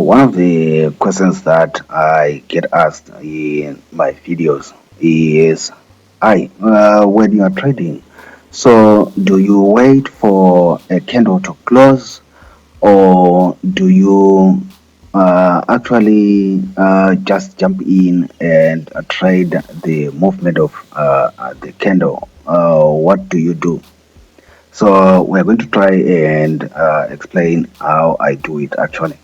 One of the questions that I get asked in my videos is, when you are trading, so do you wait for a candle to close, or do you actually just jump in and trade the movement of the candle? What do you do? So we're going to try and explain how I do it actually.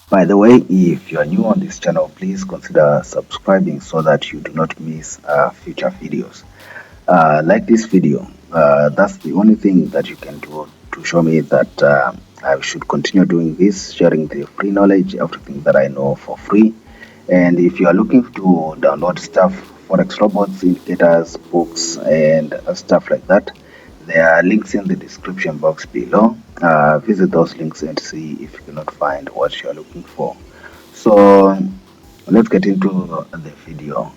By the way, if you are new on this channel, please consider subscribing so that you do not miss future videos. Like this video, that's the only thing that you can do to show me that I should continue doing this, sharing the free knowledge, everything that I know for free. And if you are looking to download stuff, Forex robots, indicators, books, and stuff like that, there are links in the description box below. Visit those links and see if you cannot find what you are looking for. So let's get into the video.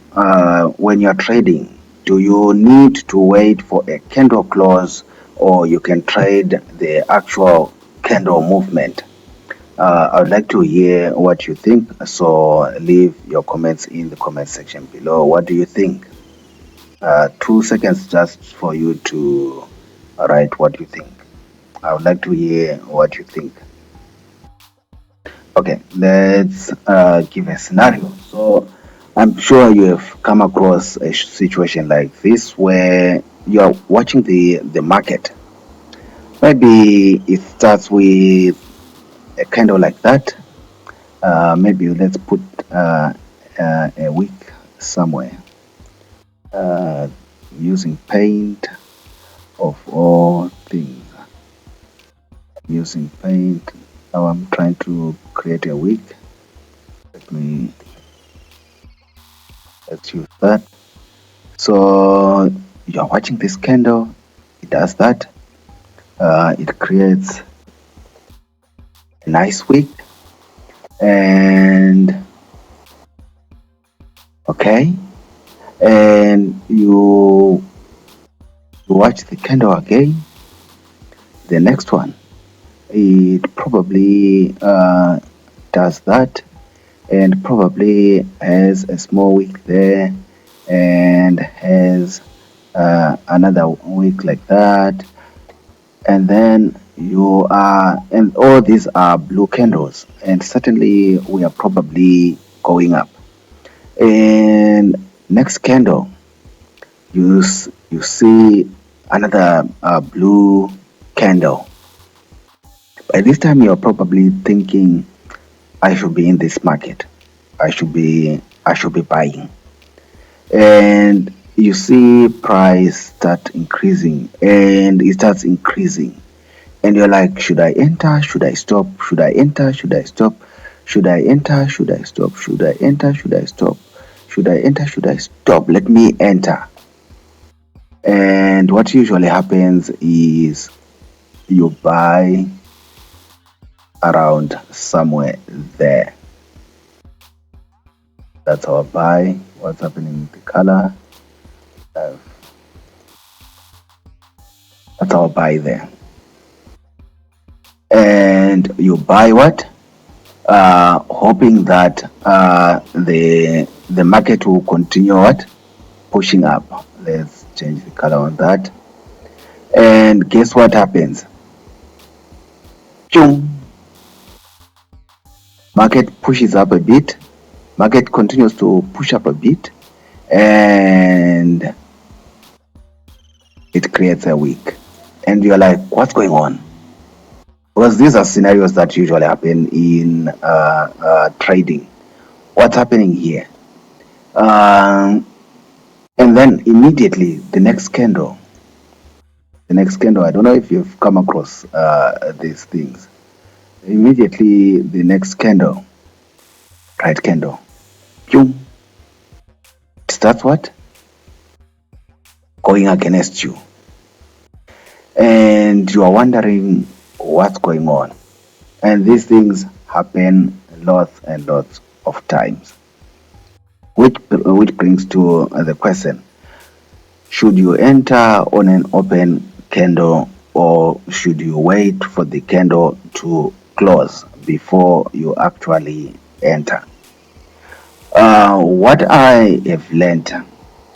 When you're trading, do you need to wait for a candle close, or you can trade the actual candle movement? I would like to hear what you think, so leave your comments in the comment section below. What do you think? 2 seconds just for you to write what you think. I would like to hear what you think. Okay, let's give a scenario. So I'm sure you have come across a situation like this where you're watching the market. Maybe it starts with a candle like that. Maybe let's put a wick somewhere, using paint of all things. Using paint. Now I'm trying to create a wick. Let's use that. So you're watching this candle, it does that. It creates a nice wick, and okay, and you watch the candle again. The next one, it probably does that, and probably has a small wick there, and has another wick like that, and then you are, and all these are blue candles, and certainly we are probably going up. And next candle, you see another blue candle. By this time you're probably thinking, I should be in this market, I should be buying. And you see price start increasing, and it starts increasing, and you're like, should I enter, should I stop, should I enter, should I stop, should I enter, should I stop, should I enter, should I stop, should I enter, should I stop, let me enter. And what usually happens is you buy around somewhere there. That's our buy. What's happening with the color? That's our buy there. And you buy what? Hoping that the market will continue what? Pushing up. Let's change the color on that. And guess what happens? Choom. Market pushes up a bit. Market continues to push up a bit, and it creates a wick. And you're like, what's going on? Because these are scenarios that usually happen in trading. What's happening here? And then immediately the next candle, I don't know if you've come across these things. Immediately the next candle, right candle, boom, it starts what? Going against you. And you are wondering what's going on. And these things happen lots and lots of times. Which brings to the question, should you enter on an open candle, or should you wait for the candle to close before you actually enter. What I have learned,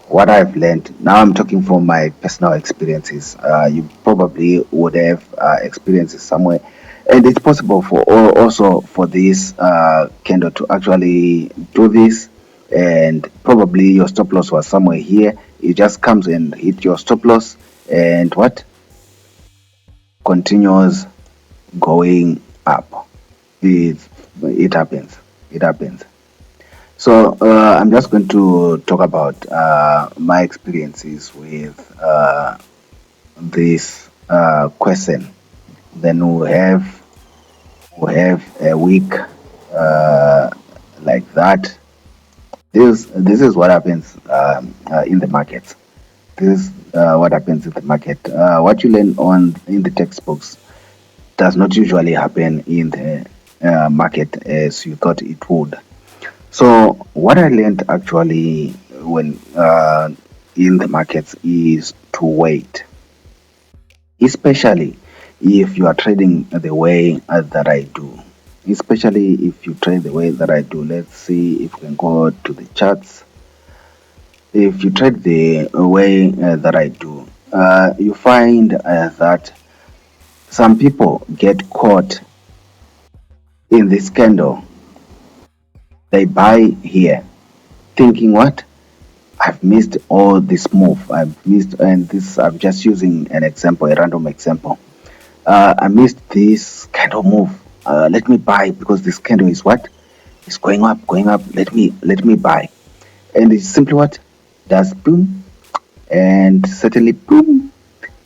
what I've learned, now I'm talking from my personal experiences. You probably would have experiences somewhere, and it's possible for also for this candle to actually do this, and probably your stop loss was somewhere here. It just comes and hit your stop loss, and what continues going up. It, it happens. It happens. So I'm just going to talk about my experiences with this question. Then we have a week like that. This is what happens in the market. This is what happens in the market. What you learn on in the textbooks does not usually happen in the market as you thought it would. So what I learned actually when in the markets is to wait, especially if you are trading the way that I do. Especially if you trade the way that I do. Let's see if we can go to the charts. If you trade the way that I do, you find that some people get caught in this candle. They buy here, thinking what? I've missed all this move. I've missed, and this I'm just using an example, a random example. I missed this candle move. Let me buy because this candle is what? It's going up, going up. Let me buy. And it's simply what? Does boom and certainly boom.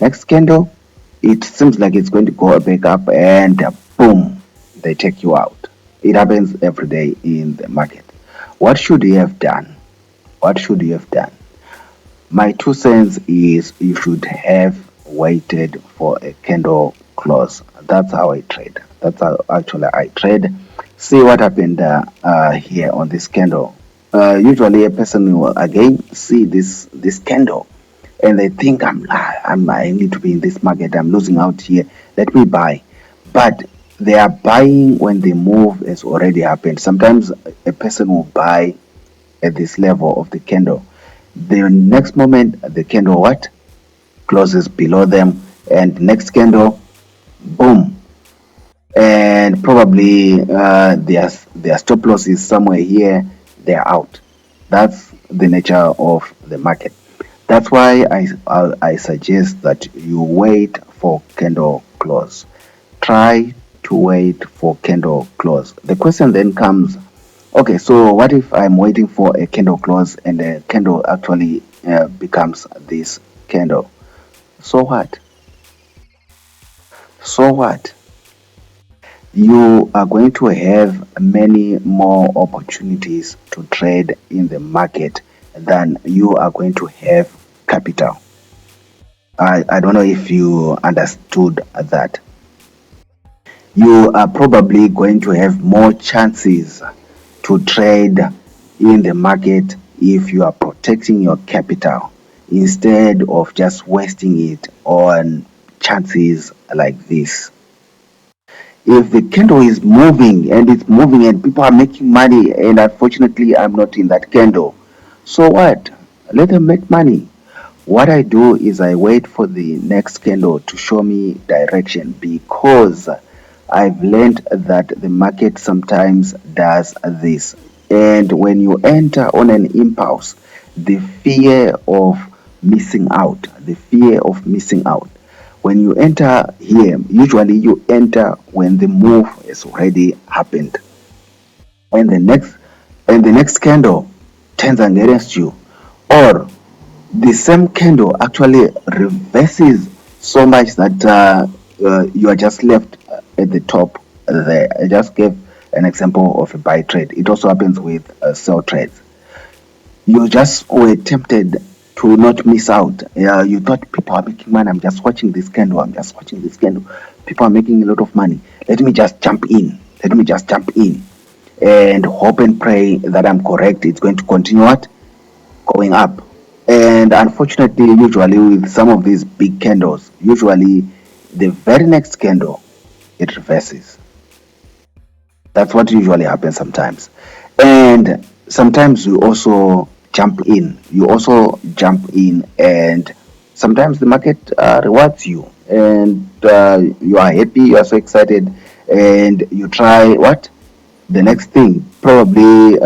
Next candle, it seems like it's going to go back up and boom, they take you out. It happens every day in the market. What should you have done? What should you have done? My 2 cents is you should have waited for a candle close. That's how I trade. That's how actually I trade. See what happened here on this candle. Usually, a person will again see this candle, and they think I need to be in this market. I'm losing out here. Let me buy, but they are buying when the move has already happened. Sometimes a person will buy at this level of the candle. The next moment, the candle what? Closes below them, and next candle, boom, and probably their stop loss is somewhere here. They're out. That's the nature of the market. That's why I suggest that you wait for candle close. Try to wait for candle close. The question then comes, okay, so what if I'm waiting for a candle close and the candle actually becomes this candle? So what? So what? You are going to have many more opportunities to trade in the market than you are going to have capital. I don't know if you understood that. You are probably going to have more chances to trade in the market if you are protecting your capital instead of just wasting it on chances like this. If the candle is moving and it's moving and people are making money, and unfortunately I'm not in that candle, so what? Let them make money. What I do is I wait for the next candle to show me direction, because I've learned that the market sometimes does this. And when you enter on an impulse, the fear of missing out. When you enter here, usually you enter when the move has already happened. And the next candle turns against you. Or the same candle actually reverses so much that you are just left at the top there. I just gave an example of a buy trade. It also happens with sell trades. You just were tempted to not miss out. You thought people are making money. I'm just watching this candle. I'm just watching this candle. People are making a lot of money. Let me just jump in. Let me just jump in and hope and pray that I'm correct. It's going to continue what? Going up. And unfortunately, usually with some of these big candles, usually the very next candle it reverses. That's what usually happens sometimes. And sometimes you also jump in. You also jump in, and sometimes the market rewards you, and you are happy, you are so excited, and you try what? The next thing, probably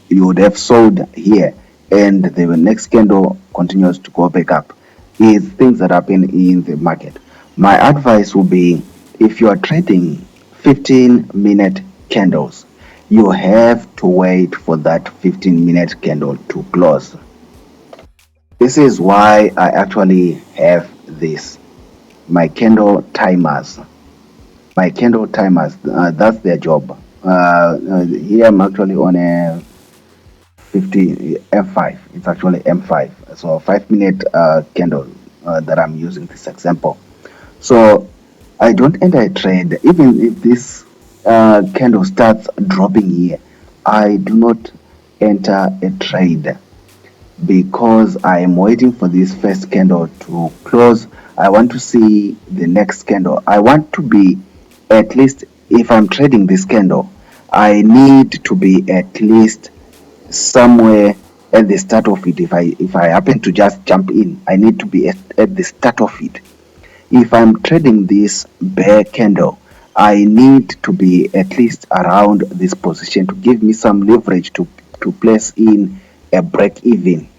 you would have sold here, and the next candle continues to go back up. Is things that happen in the market. My advice would be, if you are trading 15-minute candles, you have to wait for that 15-minute candle to close. This is why I actually have this, my candle timers. My candle timers, that's their job. Here I'm actually on a 50 M5. It's actually M5. So a 5-minute candle that I'm using this example. So I don't enter a trade. Even if this candle starts dropping here, I do not enter a trade because I am waiting for this first candle to close. I want to see the next candle. I want to be, at least if I'm trading this candle, I need to be at least somewhere at the start of it. If I happen to just jump in, I need to be at the start of it. If I'm trading this bear candle, I need to be at least around this position to give me some leverage to place in a break even,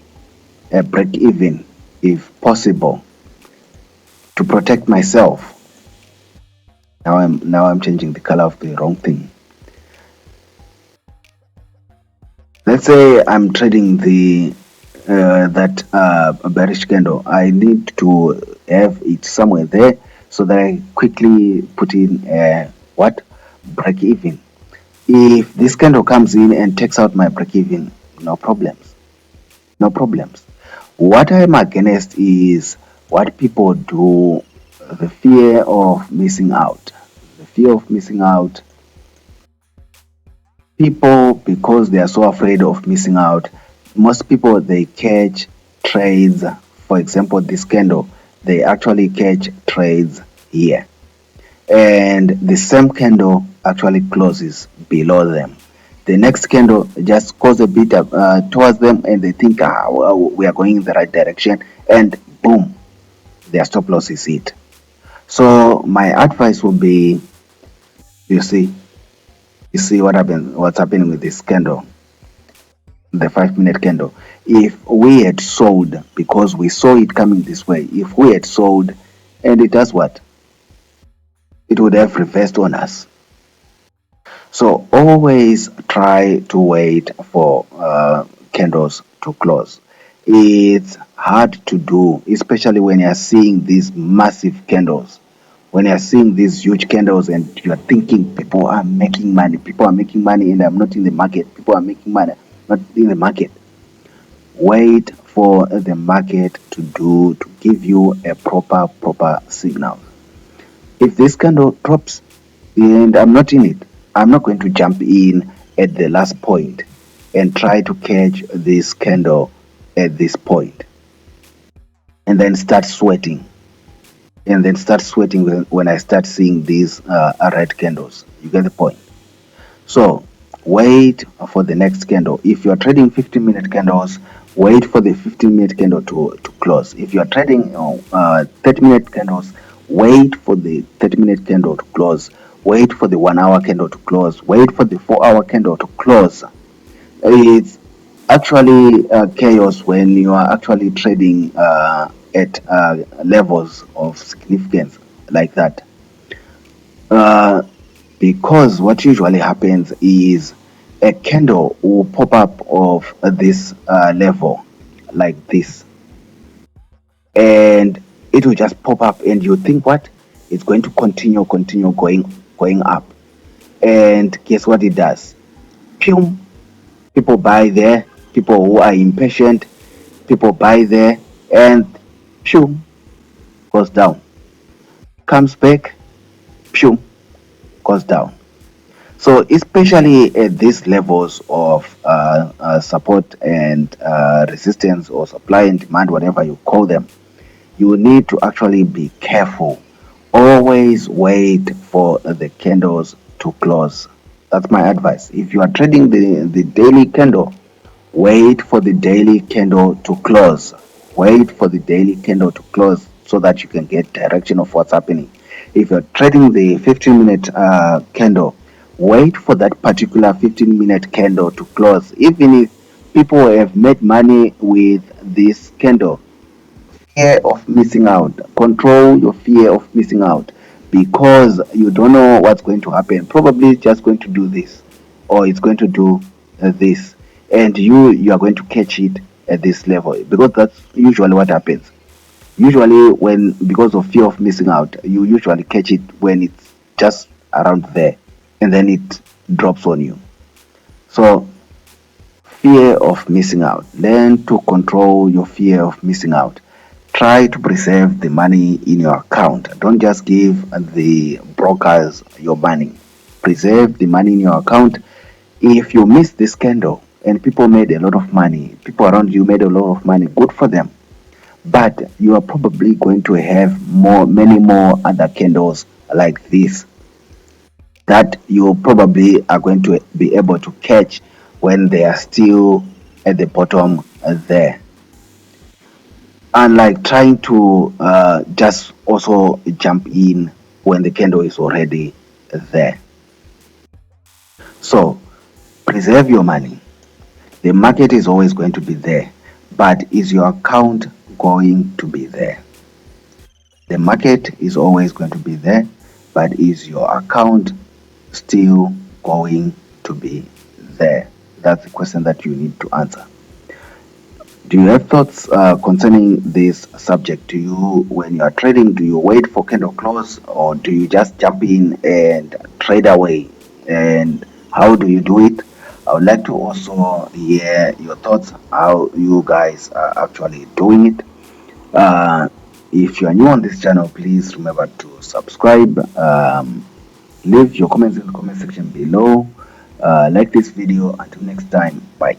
if possible, to protect myself. Now I'm changing the color of the wrong thing. Let's say I'm trading the that bearish candle. I need to have it somewhere there so that I quickly put in a what, break even. If this candle comes in and takes out my break even, no problems, no problems. What I'm against is what people do, the fear of missing out. The fear of missing out. People, because they are so afraid of missing out, most people they catch trades. For example, this candle, they actually catch trades here, and the same candle actually closes below them. The next candle just goes a bit towards them, and they think, well, we are going in the right direction, and boom, their stop loss is hit. So my advice would be, you see, what's happening with this candle, the 5-minute candle. If we had sold, because we saw it coming this way, if we had sold, and it does what? It would have reversed on us. So always try to wait for candles to close. It's hard to do, especially when you're seeing these massive candles. When you're seeing these huge candles and you're thinking people are making money, and I'm not in the market, people are making money, not in the market. Wait for the market to give you a proper signal. If this candle drops and I'm not in it, I'm not going to jump in at the last point and try to catch this candle at this point and then start sweating. When I start seeing these red candles. You get the point? So wait for the next candle. If you're trading 15-minute candles, wait for the 15-minute candle to close. If you're trading 30-minute candles, wait for the 30-minute candle to close. Wait for the 1-hour candle to close. Wait for the 4-hour candle to close. It's actually chaos when you are actually trading at levels of significance like that. Because what usually happens is a candle will pop up of this level like this, and it will just pop up, and you think what, it's going to continue going up, and guess what it does? Pew! People buy there, people who are impatient, people buy there, and pew, goes down, comes back, pew, goes down. So especially at these levels of support and resistance, or supply and demand, whatever you call them, you need to actually be careful. Always wait for the candles to close. That's my advice. If you are trading the daily candle, wait for the daily candle to close. Wait for the daily candle to close so that you can get direction of what's happening. If you're trading the 15-minute candle, wait for that particular 15-minute candle to close. Even if people have made money with this candle, fear of missing out. Control your fear of missing out because you don't know what's going to happen. Probably it's just going to do this or it's going to do this, and you are going to catch it at this level because that's usually what happens. Usually, when because of fear of missing out, you usually catch it when it's just around there, and then it drops on you. So fear of missing out. Learn to control your fear of missing out. Try to preserve the money in your account. Don't just give the brokers your money. Preserve the money in your account. If you miss this candle and people made a lot of money, people around you made a lot of money, good for them. But you are probably going to have many more other candles like this that you probably are going to be able to catch when they are still at the bottom there. Unlike trying to just also jump in when the candle is already there. So preserve your money. The market is always going to be there, but is your account going to be there? The market is always going to be there, but is your account still going to be there? That's the question that you need to answer. Do you have thoughts concerning this subject? Do you, when you are trading, do you wait for candle close or do you just jump in and trade away? And how do you do it? I would like to also hear your thoughts, how you guys are actually doing it. If you are new on this channel, please remember to subscribe. Leave your comments in the comment section below. Like this video. Until next time, bye.